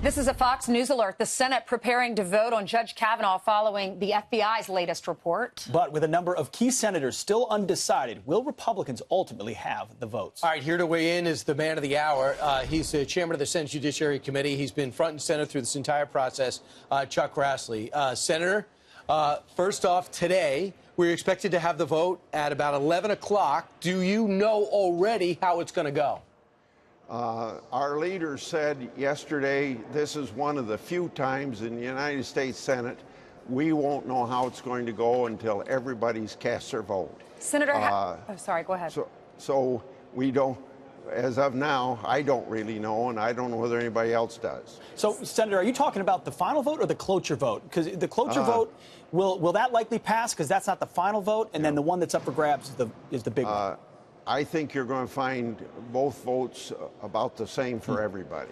This is a Fox News alert. The Senate preparing to vote on Judge Kavanaugh following the FBI's latest report. But with a number of key senators still undecided, will Republicans ultimately have the votes? All right, here to weigh in is the man of the hour. He's the chairman of the Senate Judiciary Committee. He's been front and center through this entire process, Chuck Grassley. Senator, first off, today, we're expected to have the vote at about 11 o'clock. Do you know already how it's going to go? Our leader said yesterday this is one of the few times in the United States Senate we won't know how it's going to go until everybody's cast their vote. Senator, sorry, go ahead. So we don't, as of now, I don't really know, and I don't know whether anybody else does. So, Senator, are you talking about the final vote or the cloture vote? Because the cloture vote, will that likely pass? Because that's not the final vote, and then the one that's up for grabs is the big one. I think you're going to find both votes about the same for everybody.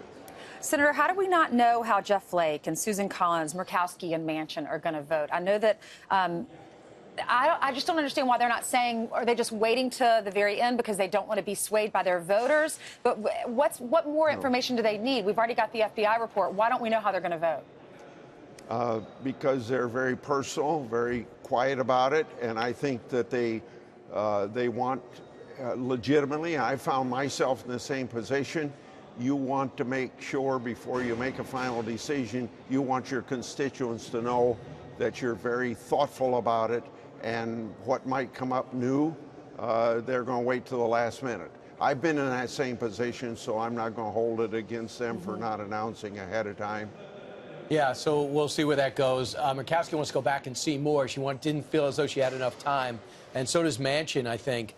Senator, how do we not know how Jeff Flake and Susan Collins, Murkowski, and Manchin are going to vote? I know that I just don't understand why they're not saying, are they just waiting to the very end because they don't want to be swayed by their voters? But what more information do they need? We've already got the FBI report. Why don't we know how they're going to vote? Because they're very personal, very quiet about it, and I think that they want legitimately. I found myself in the same position. You want to make sure before you make a final decision, you want your constituents to know that you're very thoughtful about it, and what might come up new, they're going to wait till the last minute. I've been in that same position, so I'm not going to hold it against them for not announcing ahead of time. Yeah, so we'll see where that goes. Murkowski wants to go back and see more. She didn't feel as though she had enough time, and so does Manchin, I think.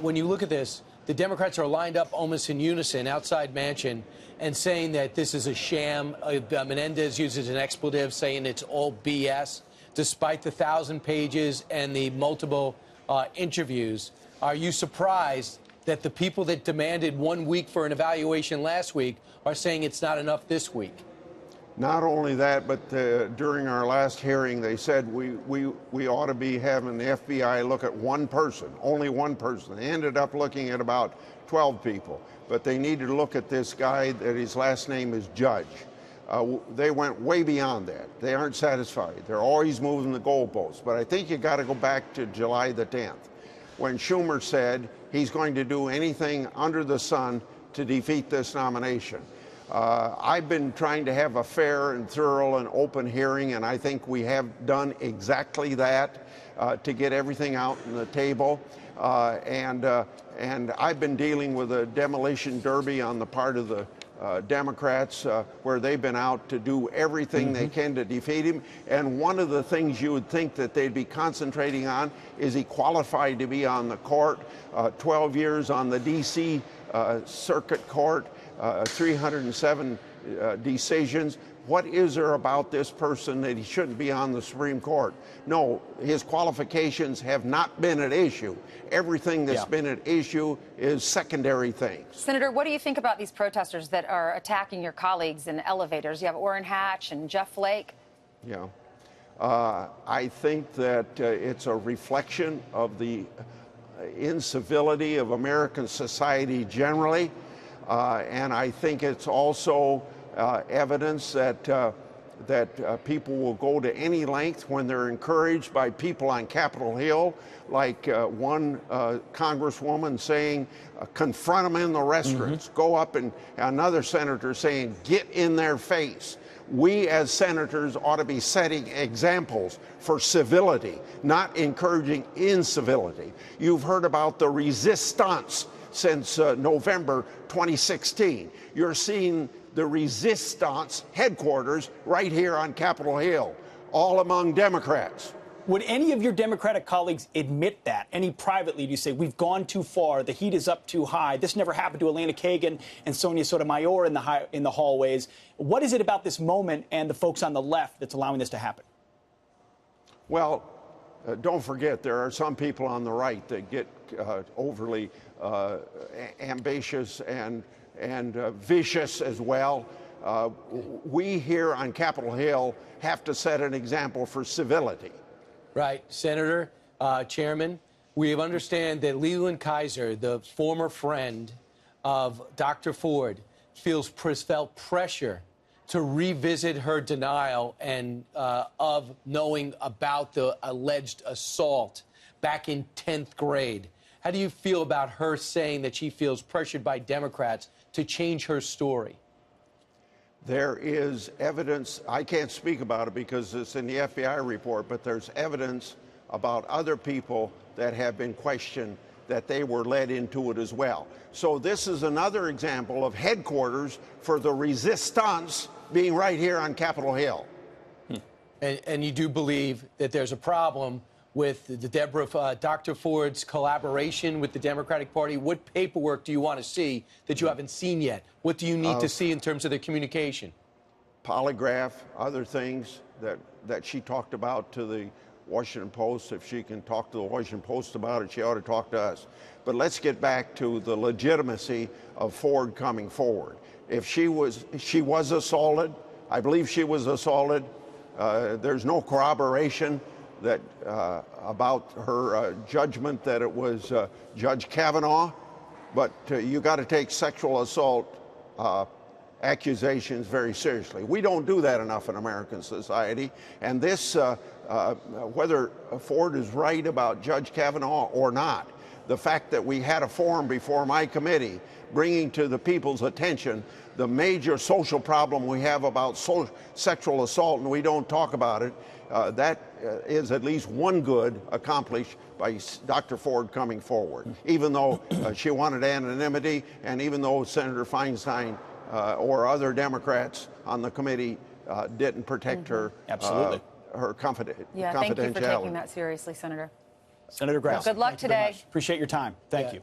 When you look at this, the Democrats are lined up almost in unison outside Manchin and saying that this is a sham. Menendez uses an expletive saying it's all BS, despite the 1,000 pages and the multiple interviews. Are you surprised that the people that demanded 1 week for an evaluation last week are saying it's not enough this week? Not only that, but during our last hearing, they said we ought to be having the FBI look at one person, only one person. They ended up looking at about 12 people, but they needed to look at this guy that his last name is Judge. They went way beyond that. They aren't satisfied. They're always moving the goalposts. But I think you got to go back to July the 10th, when Schumer said he's going to do anything under the sun to defeat this nomination. I've been trying to have a fair and thorough and open hearing, and I think we have done exactly that to get everything out on the table. And I've been dealing with a demolition derby on the part of the Democrats, where they've been out to do everything they can to defeat him. And one of the things you would think that they'd be concentrating on is he qualified to be on the court, 12 years on the D.C. Circuit Court, 307 decisions. What is there about this person that he shouldn't be on the Supreme Court? No, his qualifications have not been at issue. Everything that's been at issue is secondary things. Senator, what do you think about these protesters that are attacking your colleagues in elevators? You have Orrin Hatch and Jeff Flake. Yeah. I think that it's a reflection of the incivility of American society generally. And I think it's also evidence that people will go to any length when they're encouraged by people on Capitol Hill, like one congresswoman saying, confront them in the restaurants. Go up, and another senator saying, get in their face. We as senators ought to be setting examples for civility, not encouraging incivility. You've heard about the resistance since November 2016. You're seeing the resistance headquarters right here on Capitol Hill, all among Democrats. Would any of your Democratic colleagues admit that? Any privately, do you say, we've gone too far, the heat is up too high? This never happened to Elena Kagan and Sonia Sotomayor in the hallways. What is it about this moment and the folks on the left that's allowing this to happen? Well, don't forget, there are some people on the right that get overly ambitious and vicious as well. We here on Capitol Hill have to set an example for civility. Right. Senator, Chairman, we understand that Leland Kaiser, the former friend of Dr. Ford, felt pressure to revisit her denial and of knowing about the alleged assault back in 10th grade. How do you feel about her saying that she feels pressured by Democrats to change her story? There is evidence, I can't speak about it because it's in the FBI report, but there's evidence about other people that have been questioned that they were led into it as well. So this is another example of headquarters for the resistance being right here on Capitol Hill. And you do believe that there's a problem with the Dr. Ford's collaboration with the Democratic Party? What paperwork do you want to see that you haven't seen yet? What do you need to see in terms of the communication? Polygraph, other things that she talked about to the Washington Post. If she can talk to the Washington Post about it, she ought to talk to us. But let's get back to the legitimacy of Ford coming forward. If she was assaulted, I believe she was assaulted. There's no corroboration that about her judgment that it was Judge Kavanaugh, but you got to take sexual assault accusations very seriously. We don't do that enough in American society, and this, whether Ford is right about Judge Kavanaugh or not, the fact that we had a forum before my committee bringing to the people's attention the major social problem we have about sexual assault, and we don't talk about it, that is at least one good accomplished by Dr. Ford coming forward, even though she wanted anonymity, and even though Senator Feinstein or other Democrats on the committee didn't protect her, absolutely, her confidentiality. Yeah, thank you for taking that seriously, Senator. Senator Grassley, Good luck today. Appreciate your time. Thank you.